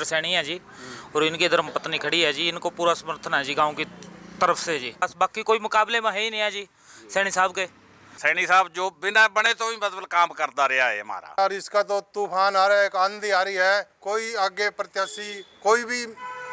सैनी है जी, और इनकी धर्मपत्नी खड़ी है जी। इनको पूरा समर्थन है जी गांव की तरफ से जी। बस बाकी कोई मुकाबले में है ही नहीं है जी सैनी साहब के। सैनी साहब जो बिना बने तो भी मतलब काम करता रहा है हमारा। और इसका तो तूफान आ रहा है, एक आंधी आ रही है, कोई आगे प्रत्याशी कोई भी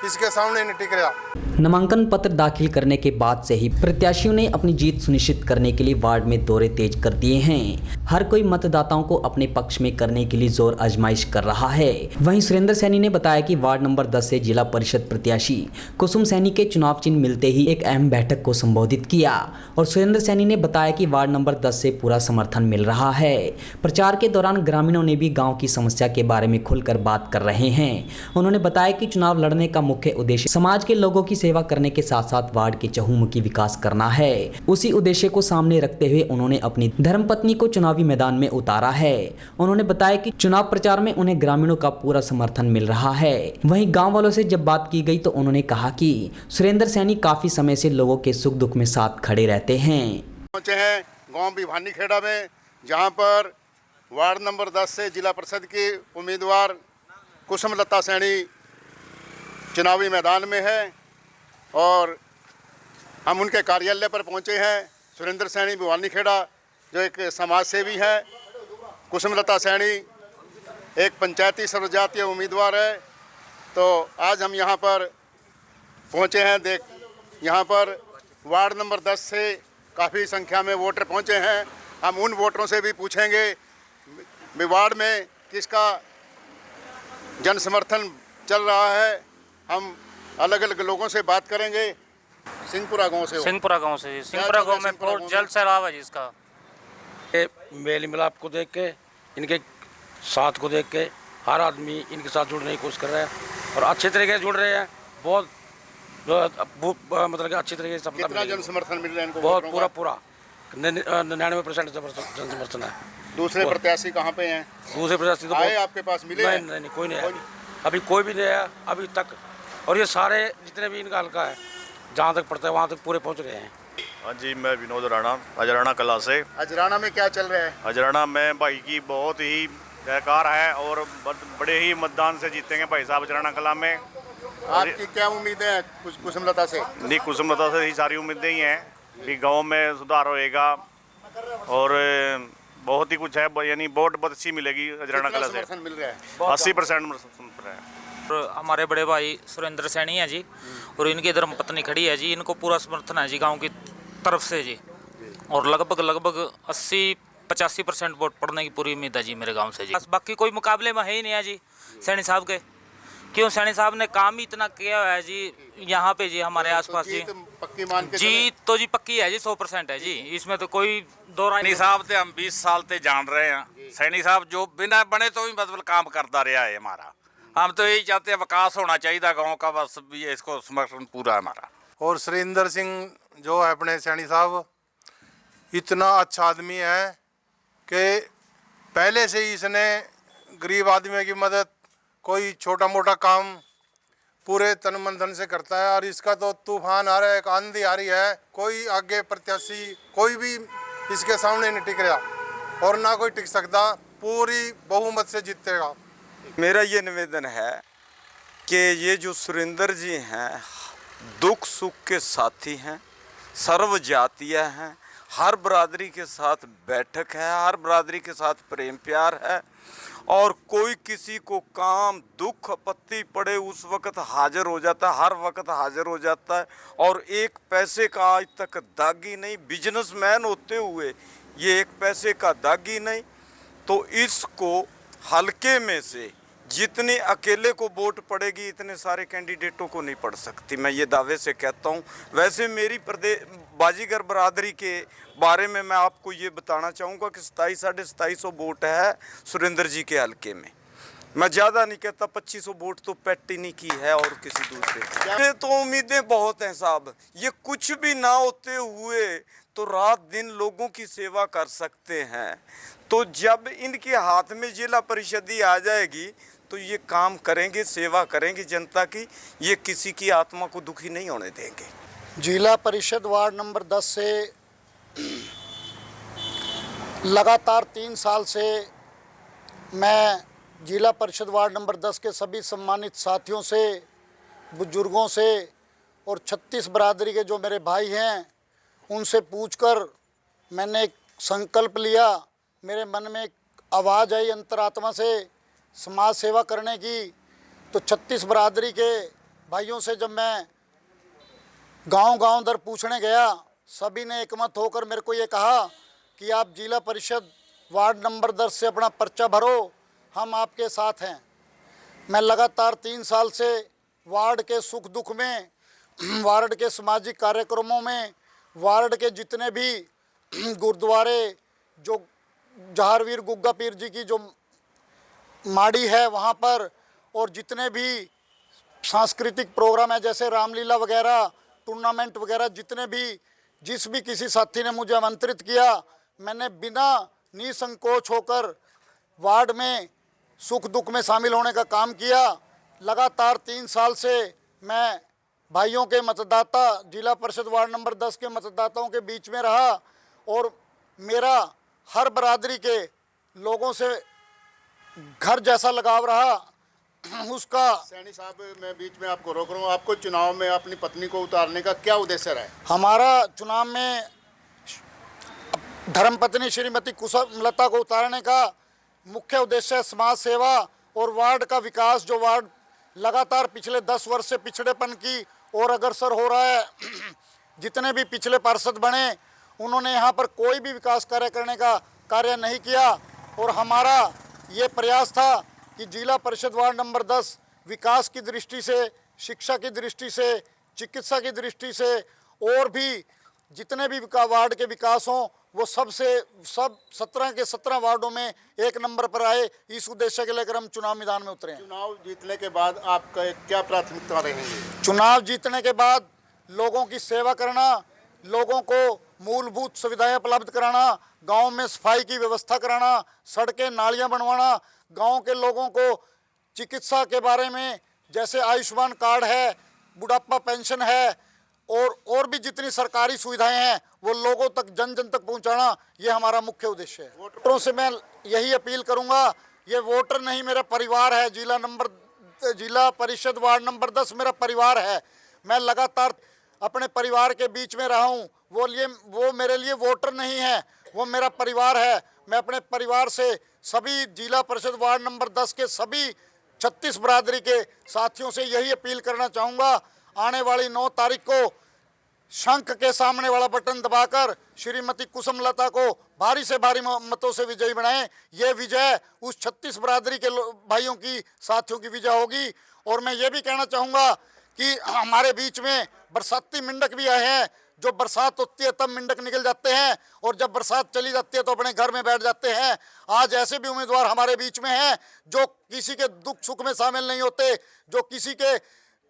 इसके सामने नहीं टिक रहा। नामांकन पत्र दाखिल करने के बाद से ही प्रत्याशियों ने अपनी जीत सुनिश्चित करने के लिए वार्ड में दौरे तेज कर दिए हैं। हर कोई मतदाताओं को अपने पक्ष में करने के लिए जोर आजमाइश कर रहा है। वहीं सुरेंद्र सैनी ने बताया कि वार्ड नंबर 10 से जिला परिषद प्रत्याशी कुसुम सैनी के चुनाव चिन्ह मिलते ही एक अहम बैठक को संबोधित किया और सुरेंद्र सैनी ने बताया कि वार्ड नंबर 10 से पूरा समर्थन मिल रहा है। प्रचार के दौरान ग्रामीणों ने भी गाँव की समस्या के बारे में खुलकर बात कर रहे हैं। उन्होंने बताया कि चुनाव लड़ने का मुख्य उद्देश्य समाज के लोगों की सेवा करने के साथ साथ वार्ड के चहुमुखी विकास करना है। उसी उद्देश्य को सामने रखते हुए उन्होंने अपनी धर्मपत्नी को चुनावी मैदान में उतारा है। उन्होंने बताया कि चुनाव प्रचार में उन्हें ग्रामीणों का पूरा समर्थन मिल रहा है। वहीं गांव वालों से जब बात की गई तो उन्होंने कहा कि सुरेंद्र सैनी काफी समय से लोगों के सुख दुख में साथ खड़े रहते हैं। पहुंचे हैं गांव भिवानी खेड़ा में, जहां पर वार्ड नंबर 10 से जिला परिषद की उम्मीदवार कुसुम लता सैनी चुनावी मैदान में है और हम उनके कार्यालय पर पहुंचे हैं। सुरेंद्र सैनी भिवानी खेड़ा जो एक समाज सेवी है, कुसुम लता सैनी एक पंचायती सर्वजातीय उम्मीदवार है। तो आज हम यहाँ पर पहुंचे हैं। यहाँ पर वार्ड नंबर 10 से काफ़ी संख्या में वोटर पहुंचे हैं। हम उन वोटरों से भी पूछेंगे वार्ड में किसका जन समर्थन चल रहा है। हम अलग अलग लोगों से बात करेंगे। सिंहपुरा गांव से सिंहपुरा गांव में बहुत जल्द सैलाब है जिसका। मेल मिलाप को देख के, इनके साथ को देख के हर आदमी इनके साथ जुड़ने की कोशिश कर रहा है और अच्छे तरीके से जुड़ रहे हैं। बहुत मतलब कि अच्छी तरीके से कितना जन समर्थन मिल रहा है इनको? बहुत पूरा 99% जन समर्थन है। दूसरे प्रत्याशी कहाँ पे हैं? दूसरे प्रत्याशी तो आए आपके पास मिले? नहीं कोई नहीं आया अभी, कोई भी नहीं आया अभी तक। और ये सारे जितने भी इनका हल्का है जहाँ तक पड़ता है वहाँ तक पूरे पहुँच रहे हैं। हाँ जी, मैं विनोद राणा अजराना कला से। अजराना में क्या चल रहा है? अजराना में भाई की बहुत ही जयकार है और बड़े ही मतदान से जीतेंगे भाई साहब अजराना कला में। आपकी क्या उम्मीदें हैं कुसुम लता से? नहीं, कुसुम लता से ही सारी उम्मीदें ही हैं कि गाँव में सुधार होएगा और बहुत ही कुछ है, यानी वोट बहुत अच्छी मिलेगी अजराना कला से। मिल रहा है 80%। हमारे बड़े भाई सुरेंद्र सैनी है जी, और इनकी धर्मपत्नी खड़ी है जी। इनको पूरा समर्थन है जी गांव की तरफ से जी, और लगभग 80-85% वोट पड़ने की पूरी उम्मीद है जी मेरे गांव से जी। बस बाकी कोई मुकाबले में है ही नहीं है जी सैनी साहब के। क्यों, सैनी साहब ने काम ही इतना किया है जी यहाँ पे जी, हमारे आसपास जी। पक्की मान के जीत तो जी पक्की है जी, 100% है जी, इसमें तो कोई दो राय सैनी साहब से हम 20 साल से जान रहे हैं। सैनी साहब जो बिना बने तो भी मतलब काम करता रहा है हमारा। हम तो यही चाहते हैं विकास होना चाहिए गांव का, बस ये इसको समर्थन पूरा है हमारा। और सुरेंद्र सिंह जो है अपने सैनी साहब इतना अच्छा आदमी है कि पहले से ही इसने गरीब आदमी की मदद, कोई छोटा मोटा काम पूरे तन मन धन से करता है। और इसका तो तूफान आ रहा है, एक आंधी आ रही है, कोई आगे प्रत्याशी कोई भी इसके सामने नहीं टिक रहा और ना कोई टिक सकता। पूरी बहुमत से जीतेगा। मेरा ये निवेदन है कि ये जो सुरेंद्र जी हैं दुख सुख के साथी हैं, सर्व जातीय हैं, हर बरादरी के साथ बैठक है, हर बरादरी के साथ प्रेम प्यार है और कोई किसी को काम दुख आपत्ति पड़े उस वक़्त हाजिर हो जाता है, हर वक्त हाजिर हो जाता है और एक पैसे का आज तक दागी नहीं। बिजनेसमैन होते हुए ये एक पैसे का दागी नहीं। तो इसको हल्के में से जितने अकेले को वोट पड़ेगी इतने सारे कैंडिडेटों को नहीं पड़ सकती, मैं ये दावे से कहता हूँ। वैसे मेरी बाजीगर बरादरी के बारे में मैं आपको ये बताना चाहूँगा कि 2700-2750 वोट है सुरेंद्र जी के हल्के में। मैं ज़्यादा नहीं कहता, 2500 वोट तो पैटिनी की है और किसी दूसरे। ये तो उम्मीदें बहुत हैं साहब, ये कुछ भी ना होते हुए तो रात दिन लोगों की सेवा कर सकते हैं। तो जब इनके हाथ में जिला परिषद आ जाएगी तो ये काम करेंगे, सेवा करेंगे जनता की, ये किसी की आत्मा को दुखी नहीं होने देंगे। जिला परिषद वार्ड नंबर 10 से लगातार 3 साल से मैं जिला परिषद वार्ड नंबर 10 के सभी सम्मानित साथियों से, बुजुर्गों से और 36 बरादरी के जो मेरे भाई हैं उनसे पूछकर मैंने एक संकल्प लिया। मेरे मन में एक आवाज़ आई अंतरात्मा से समाज सेवा करने की। तो 36 बरादरी के भाइयों से जब मैं गांव-गांव दर पूछने गया, सभी ने एकमत होकर मेरे को ये कहा कि आप जिला परिषद वार्ड नंबर 10 से अपना पर्चा भरो, हम आपके साथ हैं। मैं लगातार 3 साल से वार्ड के सुख दुख में, वार्ड के सामाजिक कार्यक्रमों में, वार्ड के जितने भी गुरुद्वारे, जो जहारवीर गुग्गा पीर जी की जो माड़ी है वहाँ पर, और जितने भी सांस्कृतिक प्रोग्राम है जैसे रामलीला वगैरह, टूर्नामेंट वगैरह, जितने भी जिस भी किसी साथी ने मुझे आमंत्रित किया, मैंने बिना निसंकोच होकर वार्ड में सुख दुख में शामिल होने का काम किया। लगातार 3 साल से मैं भाइयों के मतदाता, जिला परिषद वार्ड नंबर 10 के मतदाताओं के बीच में रहा और मेरा हर बरादरी के लोगों से घर जैसा लगाव रहा। उसका सैनी साहब, मैं बीच में आपको रोक रहा हूँ। आपको चुनाव में अपनी पत्नी को उतारने का क्या उद्देश्य रहा है? हमारा चुनाव में धर्मपत्नी श्रीमती कुसुमलता को उतारने का मुख्य उद्देश्य है समाज सेवा और वार्ड का विकास। जो वार्ड लगातार पिछले 10 वर्ष से पिछड़ेपन की ओर अग्रसर हो रहा है। जितने भी पिछले पार्षद बने उन्होंने यहाँ पर कोई भी विकास कार्य करने का कार्य नहीं किया और हमारा ये प्रयास था कि जिला परिषद वार्ड नंबर 10 विकास की दृष्टि से, शिक्षा की दृष्टि से, चिकित्सा की दृष्टि से और भी जितने भी वार्ड के विकास हों वो सब 17 के 17 वार्डों में एक नंबर पर आए। इस उद्देश्य के लेकर हम चुनाव मैदान में उतरे हैं। चुनाव जीतने के बाद आपका क्या प्राथमिकता रहेंगी? चुनाव जीतने के बाद लोगों की सेवा करना, लोगों को मूलभूत सुविधाएं उपलब्ध कराना, गांव में सफाई की व्यवस्था कराना, सड़कें नालियां बनवाना, गांव के लोगों को चिकित्सा के बारे में जैसे आयुष्मान कार्ड है, बुढ़ापा पेंशन है और भी जितनी सरकारी सुविधाएं हैं वो लोगों तक, जन जन तक पहुंचाना, ये हमारा मुख्य उद्देश्य है। वोटरों से मैं यही अपील करूंगा, ये वोटर नहीं मेरा परिवार है। जिला परिषद वार्ड नंबर 10 मेरा परिवार है। मैं लगातार अपने परिवार के बीच में रहा हूँ। वो मेरे लिए वोटर नहीं है, वो मेरा परिवार है। मैं अपने परिवार से सभी जिला परिषद वार्ड नंबर 10 के सभी 36 बरादरी के साथियों से यही अपील करना चाहूँगा, आने वाली 9 तारीख को शंख के सामने वाला बटन दबाकर श्रीमती कुसुमलता को भारी से भारी मतों से विजयी बनाएं। ये विजय उस 36 बरादरी के भाइयों की, साथियों की विजय होगी। और मैं ये भी कहना चाहूँगा कि हमारे बीच में बरसाती मिंडक भी आए हैं। जो बरसात होती है तब मिंडक निकल जाते हैं और जब बरसात चली जाती है तो अपने घर में बैठ जाते हैं। आज ऐसे भी उम्मीदवार हमारे बीच में हैं जो किसी के दुख सुख में शामिल नहीं होते, जो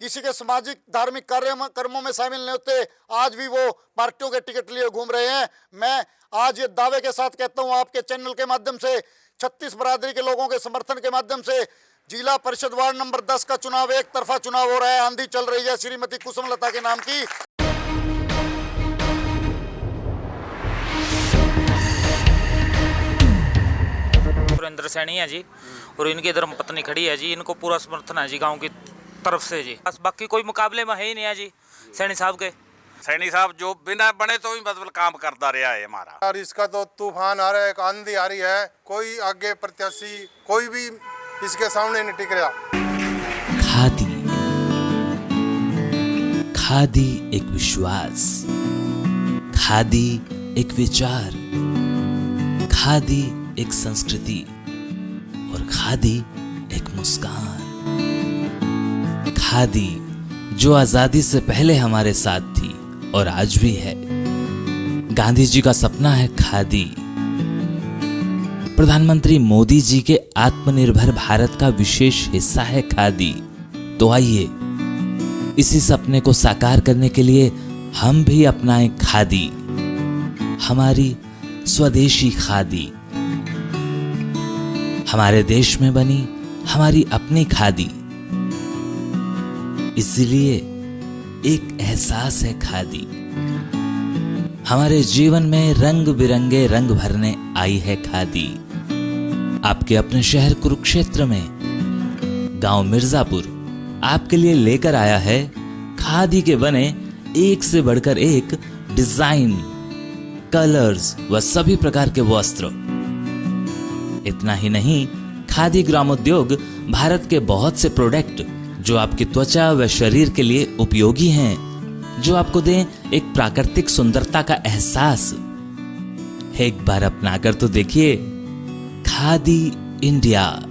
किसी के सामाजिक धार्मिक कर्मों में शामिल नहीं होते। आज भी वो पार्टियों के टिकट लिए घूम रहे हैं। मैं आज ये दावे के साथ कहता हूँ, आपके चैनल के माध्यम से, 36 बरादरी के लोगों के समर्थन के माध्यम से, जिला परिषद वार्ड नंबर 10 का चुनाव एक तरफा चुनाव हो रहा है। आंधी चल रही है श्रीमती कुसुमलता के नाम की। सुरेंद्र सैनी है जी और इनकी धर्मपत्नी खड़ी है जी। इनको पूरा समर्थन है जी गांव की तरफ से जी। बस बाकी कोई मुकाबले में है ही नहीं है जी सैनी साहब के। सैनी साहब जो बिना बने तो भी मतलब काम करता रहा है हमारा। और इसका तो तूफान आ रहा है, एक आंधी आ रही है, कोई आगे प्रत्याशी कोई भी इसके सामने नहीं टिक रहा। खादी एक विश्वास, खादी एक विचार, खादी एक संस्कृति और खादी एक मुस्कान। खादी जो आजादी से पहले हमारे साथ थी और आज भी है। गांधी जी का सपना है खादी। प्रधानमंत्री मोदी जी के आत्मनिर्भर भारत का विशेष हिस्सा है खादी। तो आइए इसी सपने को साकार करने के लिए हम भी अपनाएं खादी, हमारी स्वदेशी खादी, हमारे देश में बनी हमारी अपनी खादी। इसलिए एक एहसास है खादी। हमारे जीवन में रंग बिरंगे रंग भरने आई है खादी। आपके अपने शहर कुरुक्षेत्र में गांव मिर्जापुर आपके लिए लेकर आया है खादी के बने एक से बढ़कर एक डिजाइन, कलर्स व सभी प्रकार के वस्त्र। इतना ही नहीं, खादी ग्रामोद्योग भारत के बहुत से प्रोडक्ट जो आपकी त्वचा व शरीर के लिए उपयोगी हैं, जो आपको दें एक प्राकृतिक सुंदरता का एहसास। एक बार अपनाकर तो देखिए खादी इंडिया।